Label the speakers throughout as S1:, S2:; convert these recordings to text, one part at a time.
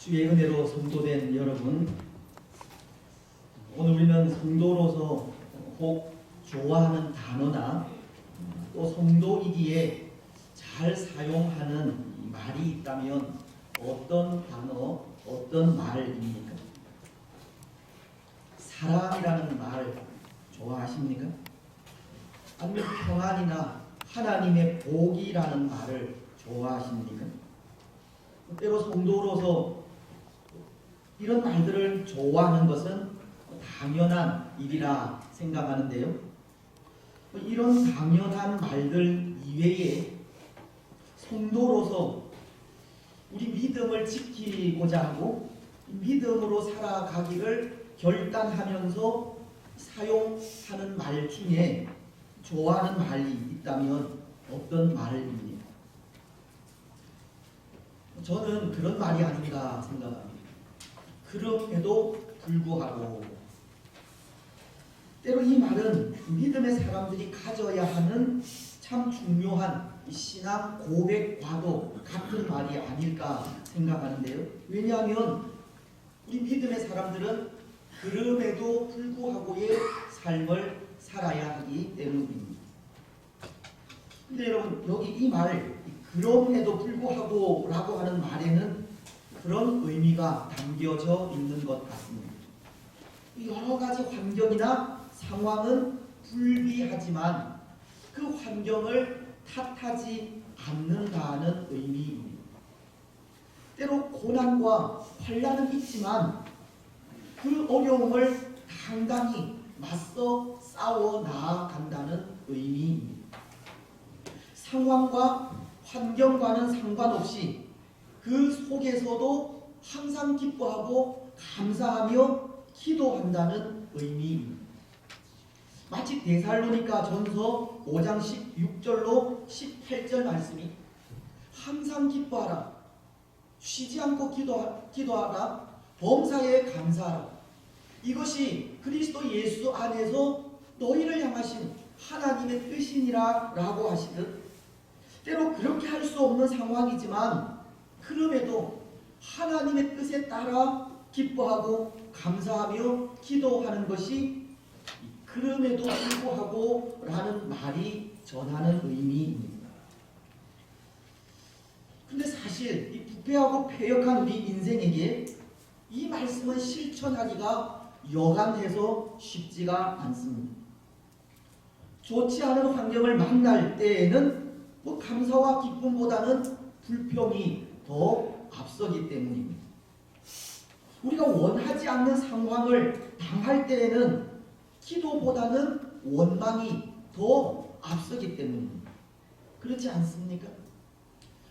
S1: 주의 은혜로 성도된 여러분, 오늘 우리는 성도로서 혹 좋아하는 단어나 또 성도이기에 잘 사용하는 말이 있다면 어떤 단어, 어떤 말입니까? 사랑이라는 말 좋아하십니까? 아니면 평안이나 하나님의 복이라는 말을 좋아하십니까? 때로 성도로서 이런 말들을 좋아하는 것은 당연한 일이라 생각하는데요. 이런 당연한 말들 이외에 성도로서 우리 믿음을 지키고자 하고 믿음으로 살아가기를 결단하면서 사용하는 말 중에 좋아하는 말이 있다면 어떤 말입니까? 저는 그런 말이 아닌가 생각합니다. 그럼에도 불구하고, 때로 이 말은 믿음의 사람들이 가져야 하는 참 중요한 신앙 고백과도 같은 말이 아닐까 생각하는데요. 왜냐하면 우리 믿음의 사람들은 그럼에도 불구하고의 삶을 살아야 하기 때문입니다. 근데 여러분, 여기 이 말, 그럼에도 불구하고 라고 하는 말에는 그런 의미가 담겨져 있는 것 같습니다. 여러 가지 환경이나 상황은 불비하지만 그 환경을 탓하지 않는다는 의미입니다. 때로 고난과 환난은 있지만 그 어려움을 당당히 맞서 싸워 나아간다는 의미입니다. 상황과 환경과는 상관없이 그 속에서도 항상 기뻐하고 감사하며 기도한다는 의미입니다. 마치 데살로니가 전서 5장 16절로 18절 말씀이 항상 기뻐하라, 쉬지 않고 기도하라, 범사에 감사하라, 이것이 그리스도 예수 안에서 너희를 향하신 하나님의 뜻이니라 라고 하시듯, 때로 그렇게 할 수 없는 상황이지만 그럼에도 하나님의 뜻에 따라 기뻐하고 감사하며 기도하는 것이 그럼에도 불구하고 라는 말이 전하는 의미입니다. 근데 사실 이 부패하고 패역한 우리 인생에게 이 말씀은 실천하기가 여간해서 쉽지가 않습니다. 좋지 않은 환경을 만날 때에는 감사와 기쁨보다는 불평이 더 앞서기 때문입니다. 우리가 원하지 않는 상황을 당할 때에는 기도보다는 원망이 더 앞서기 때문입니다. 그렇지 않습니까?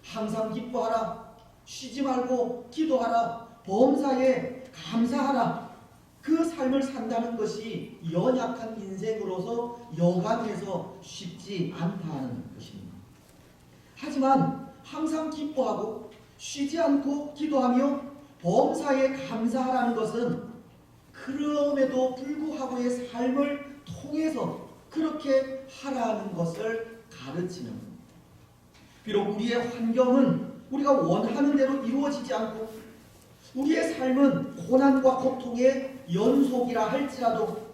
S1: 항상 기뻐하라, 쉬지 말고 기도하라, 범사에 감사하라, 그 삶을 산다는 것이 연약한 인생으로서 여간해서 쉽지 않다는 것입니다. 하지만 항상 기뻐하고 쉬지 않고 기도하며 범사에 감사하라는 것은 그럼에도 불구하고의 삶을 통해서 그렇게 하라는 것을 가르치는 겁니다. 비록 우리의 환경은 우리가 원하는 대로 이루어지지 않고 우리의 삶은 고난과 고통의 연속이라 할지라도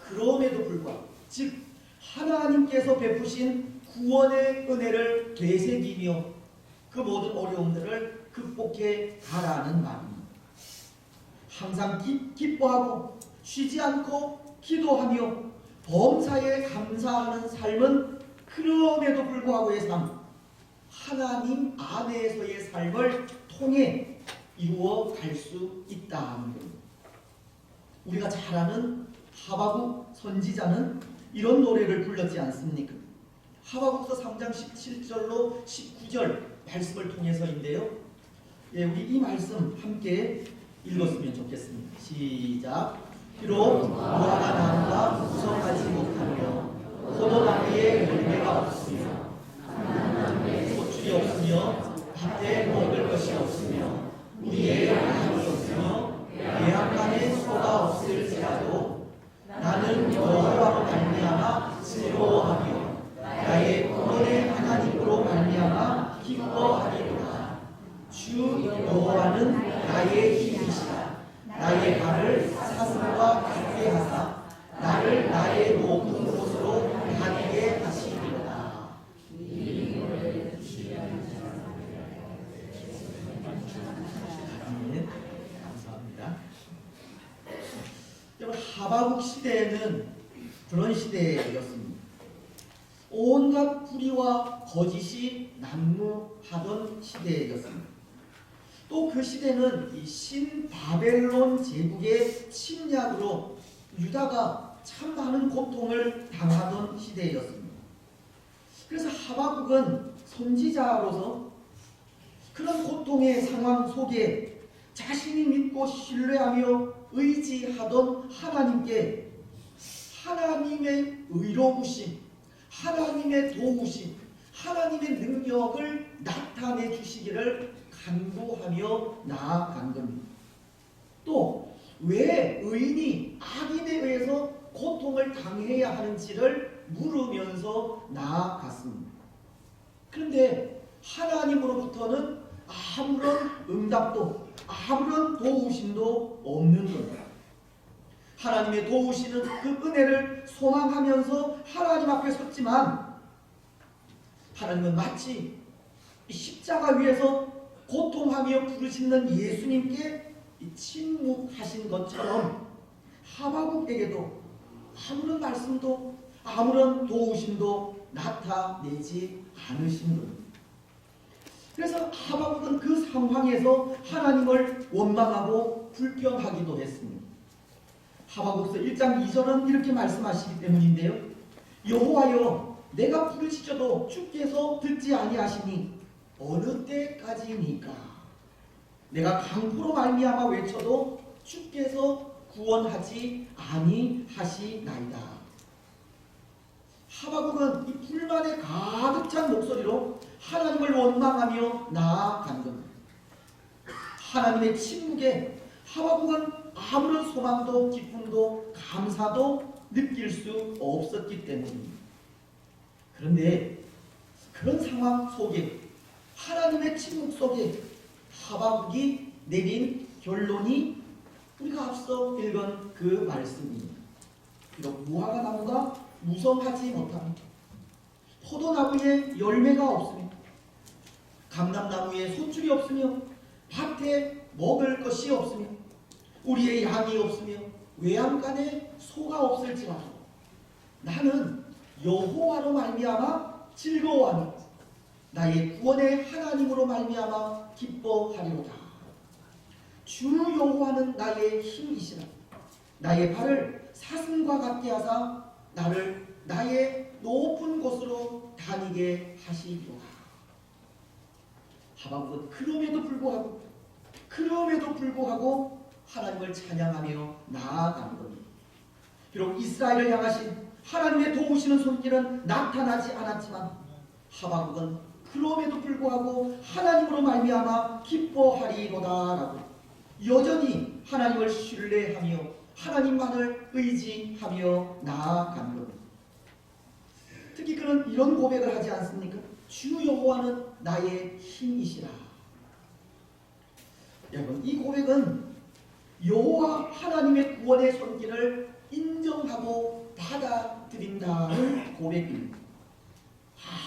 S1: 그럼에도 불구하고, 즉 하나님께서 베푸신 구원의 은혜를 되새기며 그 모든 어려움들을 극복해 가라는 말입니다. 항상 기뻐하고 쉬지 않고 기도하며 범사에 감사하는 삶은 그럼에도 불구하고의 삶, 하나님 안에서의 삶을 통해 이루어 갈 수 있다는 겁니다. 우리가 잘 아는 하박국 선지자는 이런 노래를 불렀지 않습니까? 하박국서 3장 17절로 19절 말씀을 통해서인데요. 우리 이 말씀 함께 읽었으면 좋겠습니다. 시작. 비록 무화과 나무가 무성하지 못하며 포도나무에 열매가 없으며 소출이 없으며 밭에 먹을 것이 없으며 우리의 양이 없으며 외양간에 소가 없을지라도 나는 여호와로 말미암아 즐거워하며 나의 구원의 하나님으로 말미암아 기뻐하리로다. 주 여호와는 나의 나의 힘이시라. 나의 발을 사슴과 같게 하사 나를 나의 높은 곳으로 다니게 하시리로다. 아멘. 감사합니다. 여러분, 하바국 시대에는 그런 시대였습니다. 온갖 불의와 거짓이 난무하던 시대였습니다. 또 그 시대는 이 신바벨론 제국의 침략으로 유다가 참 많은 고통을 당하던 시대였습니다. 그래서 하바국은 선지자로서 그런 고통의 상황 속에 자신이 믿고 신뢰하며 의지하던 하나님께 하나님의 의로우심, 하나님의 도우심, 하나님의 능력을 나타내 주시기를 간구하며 나아간 겁니다. 또 왜 의인이 악인에 의해서 고통을 당해야 하는지를 물으면서 나아갔습니다. 그런데 하나님으로부터는 아무런 응답도 아무런 도우심도 없는 겁니다. 하나님의 도우시는 그 은혜를 소망하면서 하나님 앞에 섰지만 하나님은 마치 십자가 위에서 고통하며 부르짖는 예수님께 침묵하신 것처럼 하바국에게도 아무런 말씀도 아무런 도우심도 나타내지 않으신 겁니다. 그래서 하바국은 그 상황에서 하나님을 원망하고 불평하기도 했습니다. 하바국서 1장 2절은 이렇게 말씀하시기 때문인데요. 여호와여, 내가 부르짖어도 주께서 듣지 아니하시니 어느 때까지니까? 내가 강포로 말미암아 외쳐도 주께서 구원하지 아니하시나이다. 하바국은 이 불만에 가득 찬 목소리로 하나님을 원망하며 나아간 겁니다. 하나님의 침묵에 하바국은 아무런 소망도 기쁨도 감사도 느낄 수 없었기 때문입니다. 그런데 그런 상황 속에 하나님의 침묵 속에 하바국이 내린 결론이 우리가 앞서 읽은 그 말씀입니다. 비록 무화과 나무가 무성하지 못합니다. 포도나무에 열매가 없습니다. 감람나무에 소출이 없으며 밭에 먹을 것이 없으며 우리의 양이 없으며 외양간에 소가 없을지라도 나는 여호와로 말미암아 즐거워하며 나의 구원의 하나님으로 말미암아 기뻐하리로다. 주 여호와는 나의 힘이시라. 나의 발을 사슴과 같게 하사 나를 나의 높은 곳으로 다니게 하시리로다. 하바국은 그럼에도 불구하고 하나님을 찬양하며 나아가는 겁니다. 비록 이스라엘을 향하신 하나님의 도우시는 손길은 나타나지 않았지만 하바국은 그럼에도 불구하고 하나님으로 말미암아 기뻐하리로다라고 여전히 하나님을 신뢰하며 하나님만을 의지하며 나아가는 겁니다. 특히 그는 이런 고백을 하지 않습니까? 주 여호와는 나의 힘이시라. 여러분, 이 고백은 여호와 하나님의 구원의 손길을 인정하고 받아들인다는 고백입니다.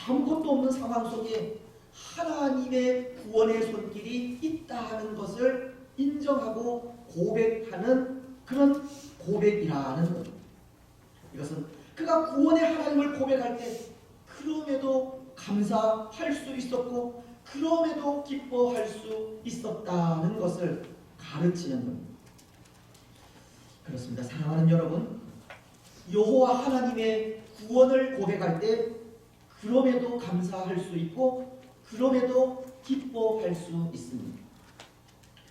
S1: 아무것도 없는 상황 속에 하나님의 구원의 손길이 있다는 것을 인정하고 고백하는 그런 고백이라는 것. 이것은 그가 구원의 하나님을 고백할 때 그럼에도 감사할 수 있었고 그럼에도 기뻐할 수 있었다는 것을 가르치는 겁니다. 그렇습니다. 사랑하는 여러분, 여호와 하나님의 구원을 고백할 때 그럼에도 감사할 수 있고 그럼에도 기뻐할 수 있습니다.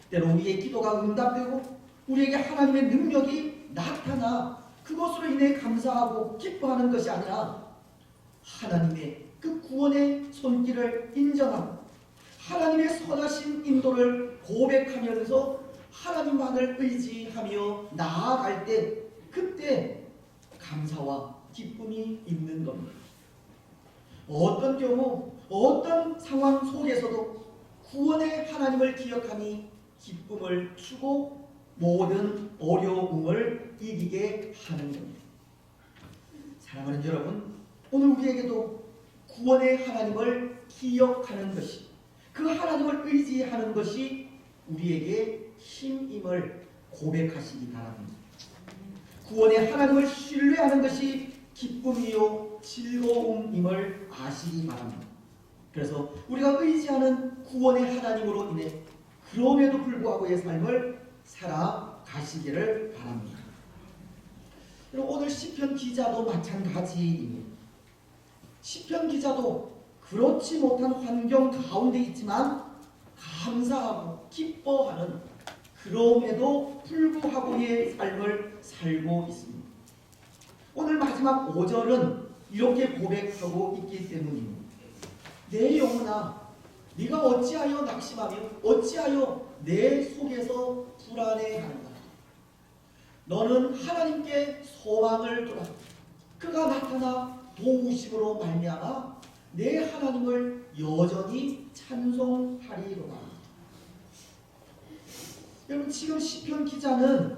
S1: 때로 우리의 기도가 응답되고 우리에게 하나님의 능력이 나타나 그것으로 인해 감사하고 기뻐하는 것이 아니라 하나님의 그 구원의 손길을 인정하고 하나님의 선하신 인도를 고백하면서 하나님만을 의지하며 나아갈 때 그때 감사와 기쁨이 있는 겁니다. 어떤 경우 어떤 상황 속에서도 구원의 하나님을 기억하니 기쁨을 주고 모든 어려움을 이기게 하는 겁니다. 사랑하는 여러분, 오늘 우리에게도 구원의 하나님을 기억하는 것이, 그 하나님을 의지하는 것이 우리에게 힘임을 고백하시기 바랍니다. 구원의 하나님을 신뢰하는 것이 기쁨이요 즐거움임을 아시기 바랍니다. 그래서 우리가 의지하는 구원의 하나님으로 인해 그럼에도 불구하고의 삶을 살아가시기를 바랍니다. 오늘 시편 기자도 마찬가지입니다. 시편 기자도 그렇지 못한 환경 가운데 있지만 감사하고 기뻐하는, 그럼에도 불구하고의 삶을 살고 있습니다. 오늘 마지막 5절은 이렇게 고백하고 있기 때문입니다. 내 영혼아, 네가 어찌하여 낙심하며 어찌하여 내 속에서 불안해하는가. 너는 하나님께 소망을 두라. 그가 나타나 도우심으로 말미암아 내 하나님을 여전히 찬송하리로다. 여러분, 지금 시편 기자는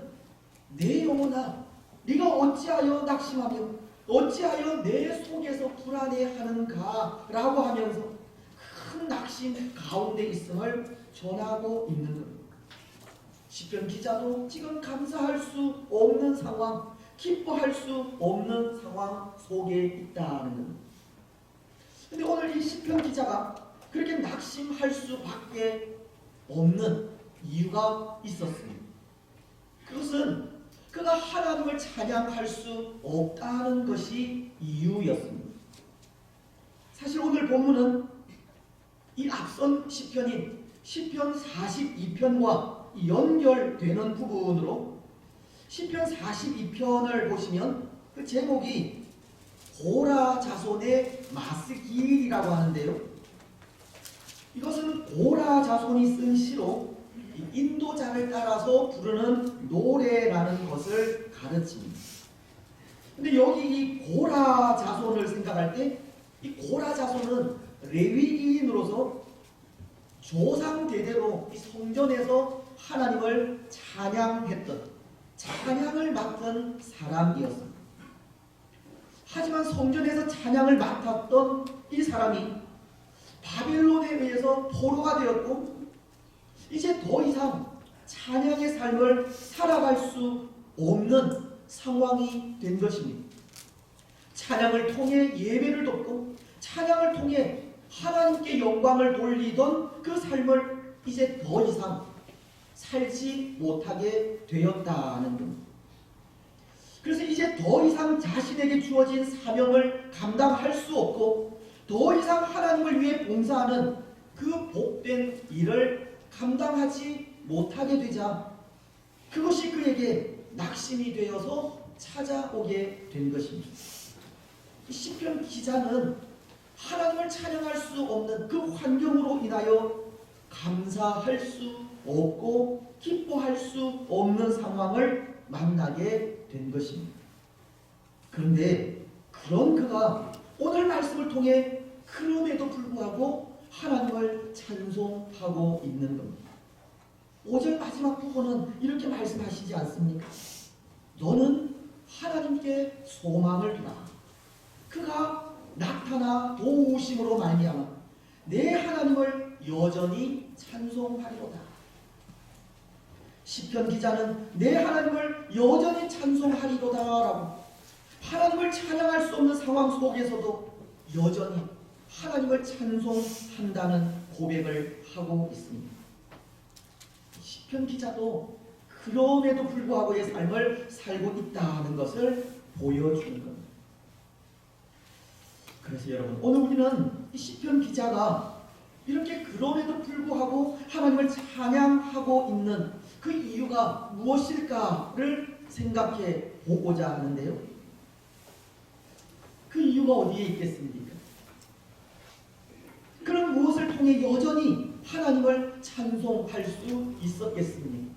S1: 내 영혼아, 네가 어찌하여 낙심하며 어찌하여 내 속에서 불안해하는가 라고 하면서 큰 낙심 가운데 있음을 전하고 있는 겁니다. 시편 기자도 지금 감사할 수 없는 상황, 기뻐할 수 없는 상황 속에 있다는 겁니다. 근데 오늘 이 시편 기자가 그렇게 낙심할 수밖에 없는 이유가 있었습니다. 그것은 그가 하나님을 찬양할 수 없다는 것이 이유였습니다. 사실 오늘 본문은 이 앞선 시편인 시편 42편과 연결되는 부분으로 시편 42편을 보시면 그 제목이 고라 자손의 마스길이라고 하는데요. 이것은 고라 자손이 쓴 시로 인도자를 따라서 부르는 노래라는 것을 가르칩니다. 근데 여기 이 고라 자손을 생각할 때 이 고라 자손은 레위인으로서 조상 대대로 이 성전에서 하나님을 찬양했던, 찬양을 맡은 사람이었습니다. 하지만 성전에서 찬양을 맡았던 이 사람이 바벨론에 의해서 포로가 되었고 이제 더 이상 찬양의 삶을 살아갈 수 없는 상황이 된 것입니다. 찬양을 통해 예배를 돕고 찬양을 통해 하나님께 영광을 돌리던 그 삶을 이제 더 이상 살지 못하게 되었다는 겁니다. 그래서 이제 더 이상 자신에게 주어진 사명을 감당할 수 없고 더 이상 하나님을 위해 봉사하는 그 복된 일을 감당하지 못하게 되자 그것이 그에게 낙심이 되어서 찾아오게 된 것입니다. 시편 기자는 하나님을 찬양할 수 없는 그 환경으로 인하여 감사할 수 없고 기뻐할 수 없는 상황을 만나게 된 것입니다. 그런데 그런 그가 오늘 말씀을 통해 그럼에도 불구하고 하나님을 찬송하고 있는 겁니다. 5절 마지막 부분은 이렇게 말씀하시지 않습니까? 너는 하나님께 소망을 두라. 그가 나타나 도우심으로 말미암아 내 하나님을 여전히 찬송하리로다. 시편 기자는 내 하나님을 여전히 찬송하리로다라고 하나님을 찬양할 수 없는 상황 속에서도 여전히 하나님을 찬송한다는 고백을 하고 있습니다. 시편 기자도 그럼에도 불구하고의 삶을 살고 있다는 것을 보여주는 겁니다. 그래서 여러분, 오늘 우리는 이 시편 기자가 이렇게 그럼에도 불구하고 하나님을 찬양하고 있는 그 이유가 무엇일까를 생각해 보고자 하는데요. 그 이유가 어디에 있겠습니까? 그럼 무엇을 통해 여전히 하나님을 찬송할 수 있었겠습니까?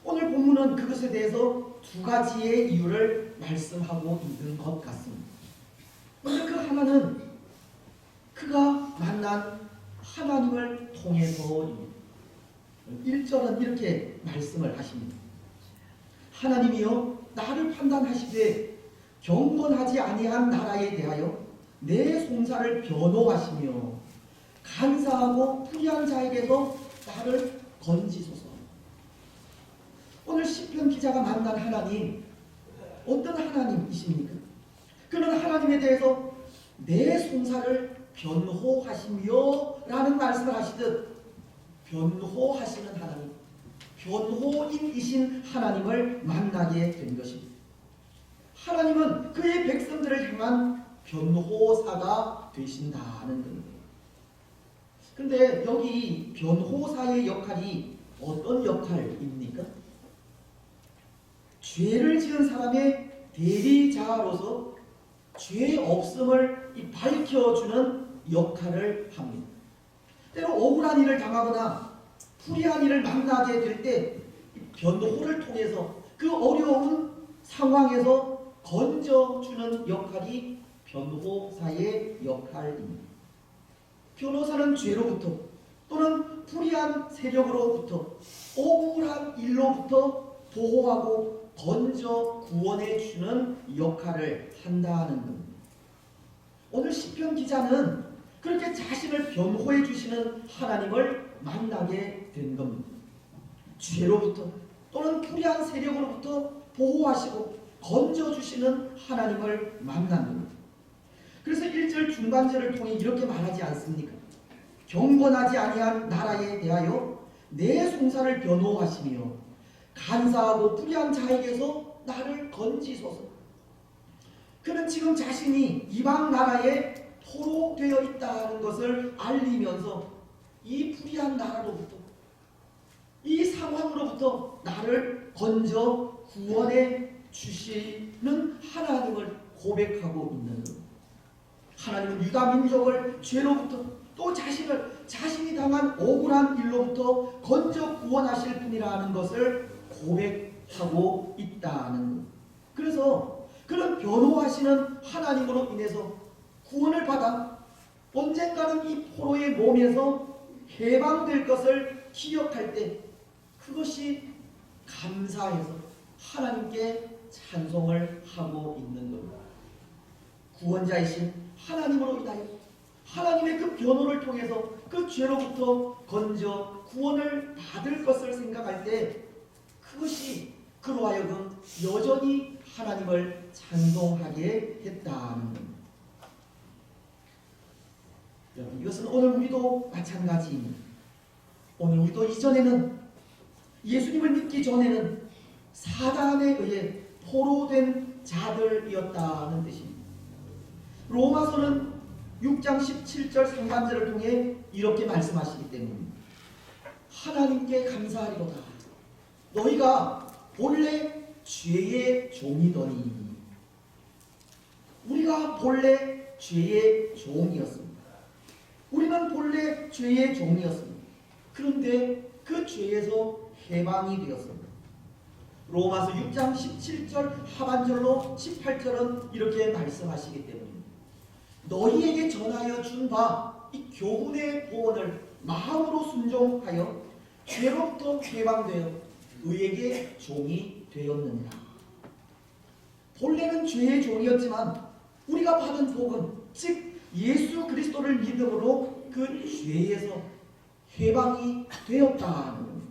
S1: 오늘 본문은 그것에 대해서 두 가지의 이유를 말씀하고 있는 것 같습니다. 먼저 그 하나는 그가 만난 하나님을 통해서입니다. 1절은 이렇게 말씀을 하십니다. 하나님이여 나를 판단하시되 경건하지 아니한 나라에 대하여 내 송사를 변호하시며 간사하고 불의한 자에게서 나를 건지소서. 오늘 시편 기자가 만난 하나님, 어떤 하나님이십니까? 그는 하나님에 대해서 내 송사를 변호하시며 라는 말씀을 하시듯 변호하시는 하나님, 변호인이신 하나님을 만나게 된 것입니다. 하나님은 그의 백성들을 향한 변호사가 되신다는 겁니다. 그런데 여기 변호사의 역할이 어떤 역할입니까? 죄를 지은 사람의 대리자로서 죄 없음을 밝혀주는 역할을 합니다. 때로 억울한 일을 당하거나 불의한 일을 만나게 될 때 변호를 통해서 그 어려운 상황에서 건져주는 역할이 변호사의 역할입니다. 변호사는 죄로부터 또는 불의한 세력으로부터 억울한 일로부터 보호하고 건져 구원해 주는 역할을 한다는 겁니다. 오늘 시편 기자는 그렇게 자신을 변호해 주시는 하나님을 만나게 된 겁니다. 죄로부터 또는 불의한 세력으로부터 보호하시고 건져 주시는 하나님을 만난 겁니다. 그래서 1절 중간절을 통해 이렇게 말하지 않습니까? 경건하지 아니한 나라에 대하여 내 송사를 변호하시며 간사하고 불의한 자에게서 나를 건지소서. 그는 지금 자신이 이방 나라에 포로되어 있다는 것을 알리면서 이 불의한 나라로부터, 이 상황으로부터 나를 건져 구원해 주시는 하나님을 고백하고 있는 것. 하나님은 유다 민족을 죄로부터 또 자신이 당한 억울한 일로부터 건져 구원하실 분이라는 것을 고백하고 있다는 것. 그래서 그런 변호하시는 하나님으로 인해서 구원을 받아 언젠가는 이 포로의 몸에서 해방될 것을 기억할 때 그것이 감사해서 하나님께 찬송을 하고 있는 겁니다. 구원자이신 하나님으로 인하여 하나님의 그 변호를 통해서 그 죄로부터 건져 구원을 받을 것을 생각할 때 그것이 그로 하여금 여전히 하나님을 찬송하게 했다는 겁니다. 여러분, 이것은 오늘 우리도 마찬가지입니다. 오늘 우리도 이전에는 예수님을 믿기 전에는 사단에 의해 포로된 자들이었다는 뜻입니다. 로마서는 6장 17절 상반절을 통해 이렇게 말씀하시기 때문입니다. 하나님께 감사하리로다. 너희가 본래 죄의 종이더니. 우리가 본래 죄의 종이었습니다. 우리는 본래 죄의 종이었습니다. 그런데 그 죄에서 해방이 되었습니다. 로마서 6장 17절 하반절로 18절은 이렇게 말씀하시기 때문입니다. 너희에게 전하여 준 바 이 교훈의 보언을 마음으로 순종하여 죄로부터 해방되어 의에게 종이 되었느니라. 본래는 죄의 종이었지만 우리가 받은 복음, 즉 예수 그리스도를 믿음으로 그 죄에서 해방이 되었다는 겁니다.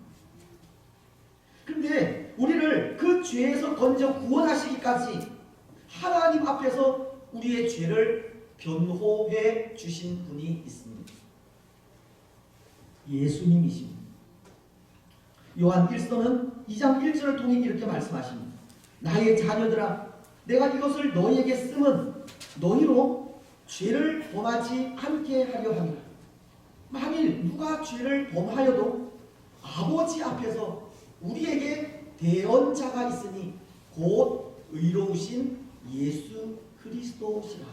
S1: 그런데 우리를 그 죄에서 건져 구원하시기까지 하나님 앞에서 우리의 죄를 변호해 주신 분이 있습니다. 예수님이십니다. 요한 1서는 2장 1절을 통해 이렇게 말씀하십니다. 나의 자녀들아, 내가 이것을 너희에게 쓰면 너희로 죄를 범하지 않게 하려 함이라. 만일 누가 죄를 범하여도 아버지 앞에서 우리에게 대언자가 있으니 곧 의로우신 예수 그리스도시라.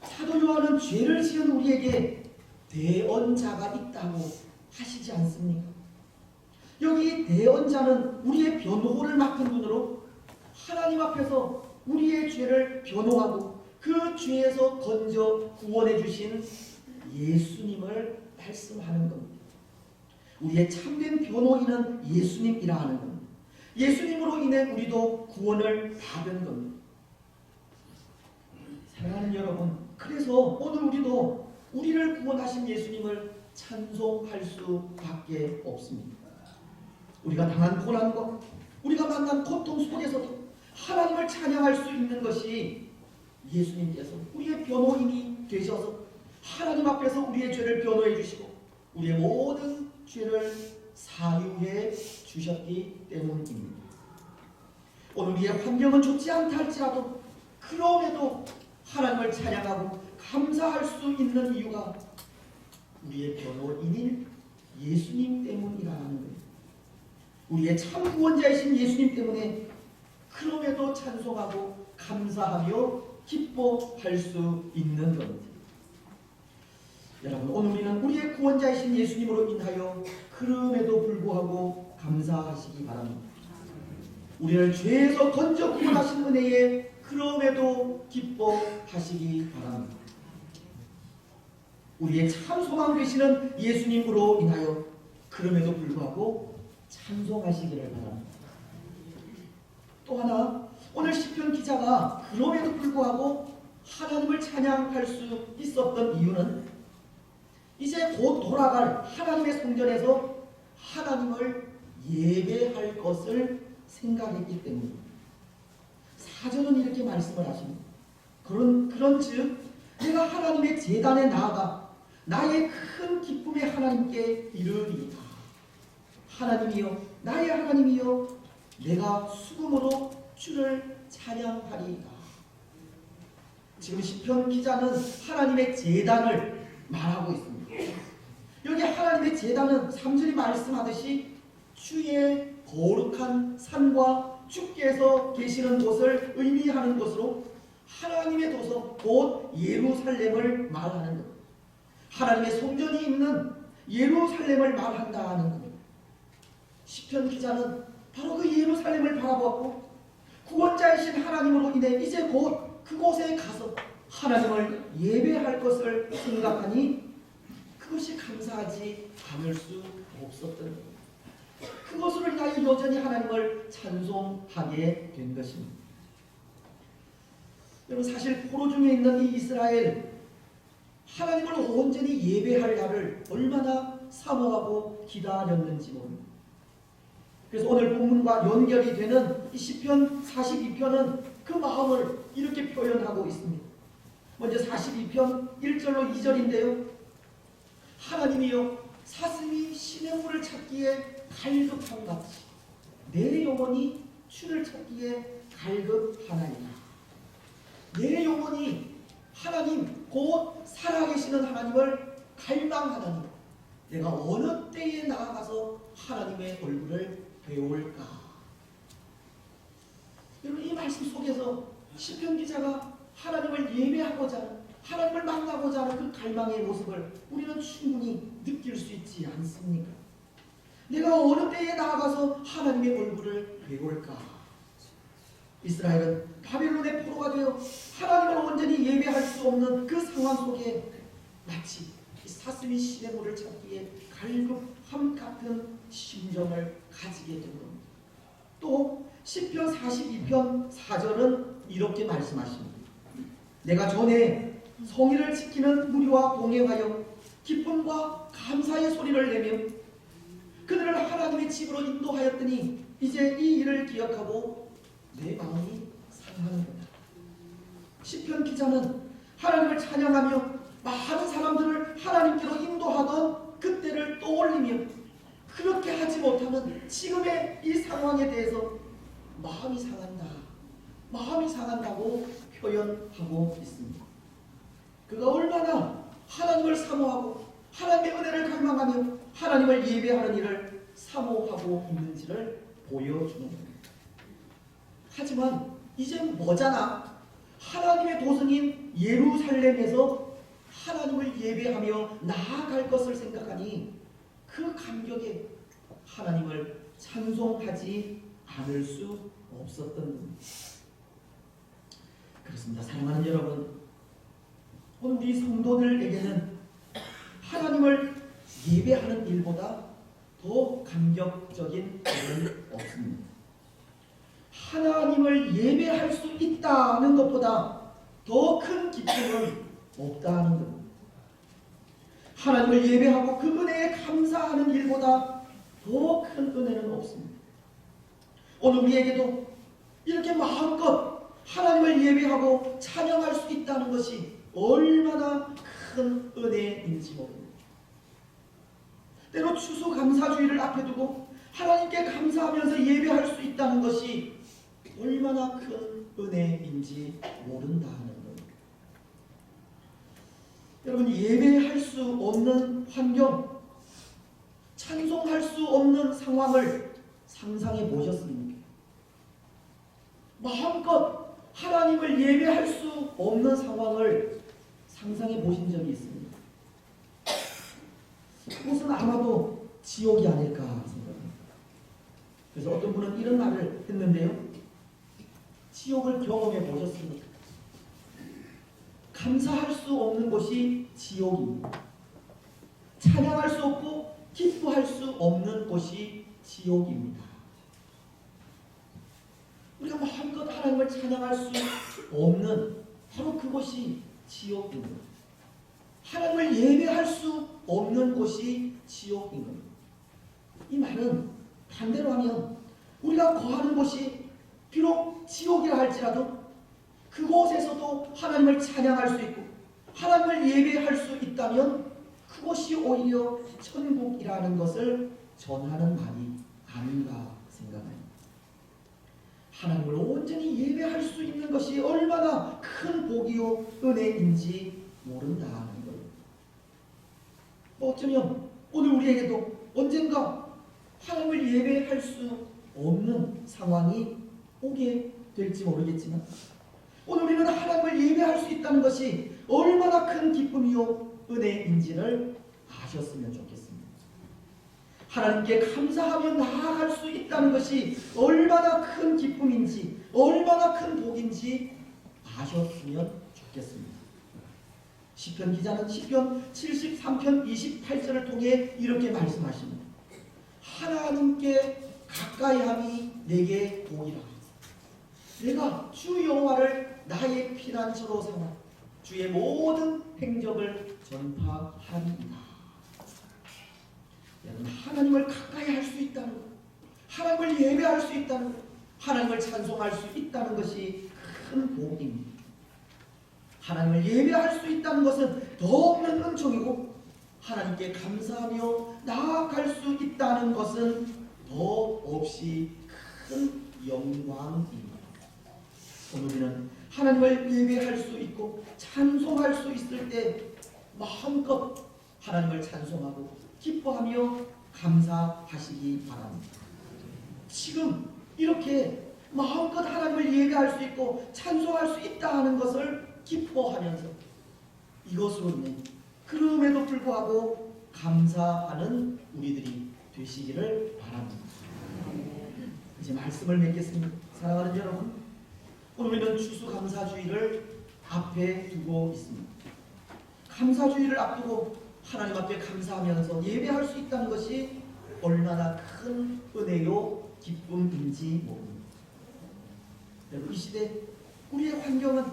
S1: 사도 요한은 죄를 지은 우리에게 대언자가 있다고 하시지 않습니까? 여기 대언자는 우리의 변호를 맡은 분으로 하나님 앞에서 우리의 죄를 변호하고 그 죄에서 건져 구원해 주신 예수님을 말씀하는 겁니다. 우리의 참된 변호인은 예수님이라 하는 겁니다. 예수님으로 인해 우리도 구원을 받은 겁니다. 사랑하는 여러분, 그래서 오늘 우리도 우리를 구원하신 예수님을 찬송할 수밖에 없습니다. 우리가 당한 고난과 우리가 만난 고통 속에서도 하나님을 찬양할 수 있는 것이 예수님께서 우리의 변호인이 되셔서 하나님 앞에서 우리의 죄를 변호해 주시고 우리의 모든 죄를 사유해 주셨기 때문입니다. 오늘 우리의 환경은 좋지 않다 할지라도 그럼에도 하나님을 찬양하고 감사할 수 있는 이유가 우리의 변호인인 예수님 때문이라는 거예요. 우리의 참 구원자이신 예수님 때문에 그럼에도 찬송하고 감사하며 기뻐할 수 있는 겁니다. 여러분, 오늘 우리는 우리의 구원자이신 예수님으로 인하여 그럼에도 불구하고 감사하시기 바랍니다. 우리를 죄에서 건져 구원하신 은혜에 그럼에도 기뻐하시기 바랍니다. 우리의 참 소망 되시는 예수님으로 인하여 그럼에도 불구하고 찬송하시기를 바랍니다. 또 하나, 오늘 시편 기자가 그럼에도 불구하고 하나님을 찬양할 수 있었던 이유는 이제 곧 돌아갈 하나님의 성전에서 하나님을 예배할 것을 생각했기 때문입니다. 사전은 이렇게 말씀을 하십니다. 그런즉 내가 하나님의 제단에 나아가 나의 큰 기쁨의 하나님께 이르리이다. 하나님이여, 나의 하나님이여, 내가 수금으로 주를 찬양하리이다. 지금 시편 기자는 하나님의 제단을 말하고 있습니다. 여기 하나님의 제단은 3절이 말씀하듯이 주의 거룩한 산과 주께서 계시는 곳을 의미하는 것으로 하나님의 도서 곧 예루살렘을 말하는 것, 하나님의 성전이 있는 예루살렘을 말한다는 겁니다. 시편 기자는 바로 그 예루살렘을 바라보았고 구원자이신 하나님으로 인해 이제 곧 그곳에 가서 하나님을 예배할 것을 생각하니 그것이 감사하지 않을 수 없었던 겁니다. 그것으로 인하여 여전히 하나님을 찬송하게 된 것입니다. 여러분, 사실 포로 중에 있는 이 이스라엘, 하나님을 온전히 예배할 날을 얼마나 사모하고 기다렸는지 모릅니다. 그래서 오늘 본문과 연결이 되는 이 시편 42편은 그 마음을 이렇게 표현하고 있습니다. 먼저 42편 1절로 2절인데요. 하나님이여, 사슴이 시냇물을 찾기에 갈급함 같이 내 영혼이 주를 찾기에 갈급하나이다. 내 영혼이 하나님, 곧 살아계시는 하나님을 갈망하나니 내가 어느 때에 나아가서 하나님의 얼굴을 배울까. 여러분, 이 말씀 속에서 시편 기자가 하나님을 예배하고자 하나님을 만나고자 하는 그 갈망의 모습을 우리는 충분히 느낄 수 있지 않습니까? 내가 어느 때에 나아가서 하나님의 얼굴을 배울까. 이스라엘은 바벨론의 포로가 되어 하나님을 온전히 예배할 수 없는 그 상황 속에 마치 사슴이 시냇물을 찾기에 갈급함 같은 심정을 가지게 된 겁니다. 또 시편 42편 4절은 이렇게 말씀하십니다. 내가 전에 성의를 지키는 무리와 동행하여 기쁨과 감사의 소리를 내며 그들을 하나님의 집으로 인도하였더니 이제 이 일을 기억하고 내 마음이 상하는구나. 시편 기자는 하나님을 찬양하며 많은 사람들을 하나님께로 인도하던 그때를 떠올리며 그렇게 하지 못하는 지금의 이 상황에 대해서 마음이 상한다고 표현하고 있습니다. 그가 얼마나 하나님을 사모하고 하나님의 은혜를 갈망하며 하나님을 예배하는 일을 사모하고 있는지를 보여주는 겁니다. 하지만 이제 뭐잖아. 하나님의 도성인 예루살렘에서 하나님을 예배하며 나아갈 것을 생각하니 그 감격에 하나님을 찬송하지 않을 수 없었던 겁니다. 그렇습니다. 사랑하는 여러분, 오늘 우리 성도들에게는 하나님을 예배하는 일보다 더 감격적인 일은 없습니다. 하나님을 예배할 수 있다는 것보다 더 큰 기쁨은 없다는 겁니다. 하나님을 예배하고 그 은혜에 감사하는 일보다 더 큰 은혜는 없습니다. 오늘 우리에게도 이렇게 마음껏 하나님을 예배하고 찬양할 수 있다는 것이 얼마나 큰 은혜인지 모릅니다. 때로 추수감사주의를 앞에 두고 하나님께 감사하면서 예배할 수 있다는 것이 얼마나 큰 은혜인지 모른다는 겁니다. 여러분, 예배할 수 없는 환경, 찬송할 수 없는 상황을 상상해 보셨습니까? 마음껏 하나님을 예배할 수 없는 상황을 상상해 보신 적이 있습니다. 그것은 아마도 지옥이 아닐까 생각합니다. 그래서 어떤 분은 이런 말을 했는데요. 지옥을 경험해 보셨습니까? 감사할 수 없는 곳이 지옥입니다. 찬양할 수 없고 기뻐할 수 없는 곳이 지옥입니다. 우리가 마음껏 하나님을 찬양할 수 없는 바로 그곳이 지옥입니다. 하나님을 예배할 수 없는 곳이 지옥인 겁니다. 이 말은 반대로 하면 우리가 거하는 곳이 비록 지옥이라 할지라도 그곳에서도 하나님을 찬양할 수 있고 하나님을 예배할 수 있다면 그것이 오히려 천국이라는 것을 전하는 말이 아닌가 생각합니다. 하나님을 온전히 예배할 수 있는 것이 얼마나 큰 복이요 은혜인지 모른다는 거예요. 어쩌면 오늘 우리에게도 언젠가 하나님을 예배할 수 없는 상황이 오게 될지 모르겠지만 오늘 우리는 하나님을 예배할 수 있다는 것이 얼마나 큰 기쁨이요 은혜인지를 아셨으면 좋겠습니다. 하나님께 감사하며 나아갈 수 있다는 것이 얼마나 큰 기쁨인지 얼마나 큰 복인지 아셨으면 좋겠습니다. 시편 기자는 시편 73편 28절을 통해 이렇게 말씀하십니다. 하나님께 가까이함이 내게 복이라. 내가 주 여호와를 나의 피난처로 삼아 주의 모든 행적을 전파하리이다. 여러분, 하나님을 가까이 할 수 있다는 것, 하나님을 예배할 수 있다는 것, 하나님을 찬송할 수 있다는 것이 큰 복입니다. 하나님을 예배할 수 있다는 것은 더 없는 은총이고 하나님께 감사하며 나아갈 수 있다는 것은 더 없이 큰 영광입니다. 오늘 우리는 하나님을 예배할 수 있고 찬송할 수 있을 때 마음껏 하나님을 찬송하고 기뻐하며 감사하시기 바랍니다. 지금 이렇게 마음껏 하나님을 예배할 수 있고 찬송할 수 있다 하는 것을 기뻐하면서 이것으로 인해 그럼에도 불구하고 감사하는 우리들이 되시기를 바랍니다. 이제 말씀을 맺겠습니다. 사랑하는 여러분, 오늘 우리는 추수감사주의를 앞에 두고 있습니다. 감사주의를 앞두고 하나님 앞에 감사하면서 예배할 수 있다는 것이 얼마나 큰 은혜요 기쁨인지 모릅니다. 여러분, 이 시대 우리의 환경은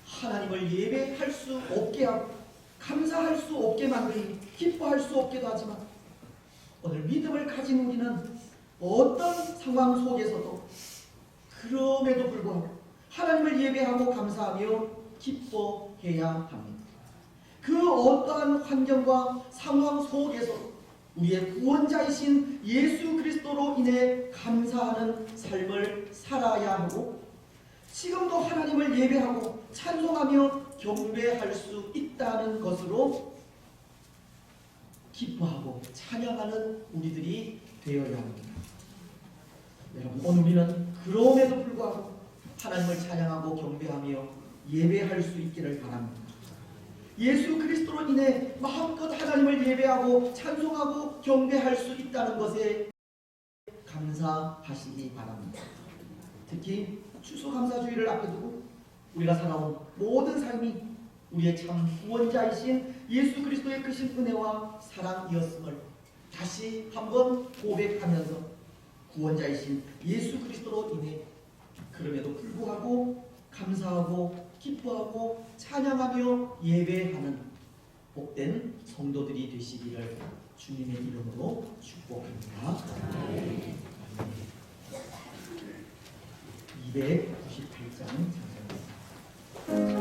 S1: 하나님을 예배할 수 없게 하고 감사할 수 없게 만들기, 기뻐할 수 없게도 하지만 오늘 믿음을 가진 우리는 어떤 상황 속에서도 그럼에도 불구하고 하나님을 예배하고 감사하며 기뻐해야 합니다. 그 어떠한 환경과 상황 속에서 우리의 구원자이신 예수 그리스도로 인해 감사하는 삶을 살아야 하고 지금도 하나님을 예배하고 찬송하며 경배할 수 있다는 것으로 기뻐하고 찬양하는 우리들이 되어야 합니다. 여러분, 오늘 우리는 그럼에도 불구하고 하나님을 찬양하고 경배하며 예배할 수 있기를 바랍니다. 예수 그리스도로 인해 마음껏 하나님을 예배하고 찬송하고 경배할 수 있다는 것에 감사하시기 바랍니다. 특히 추수감사주의를 앞에 두고 우리가 살아온 모든 삶이 우리의 참 구원자이신 예수 그리스도의 크신 은혜와 사랑이었음을 다시 한번 고백하면서 구원자이신 예수 그리스도로 인해 그럼에도 불구하고 감사하고 기뻐하고 찬양하며 예배하는 복된 성도들이 되시기를 주님의 이름으로 축복합니다. 298장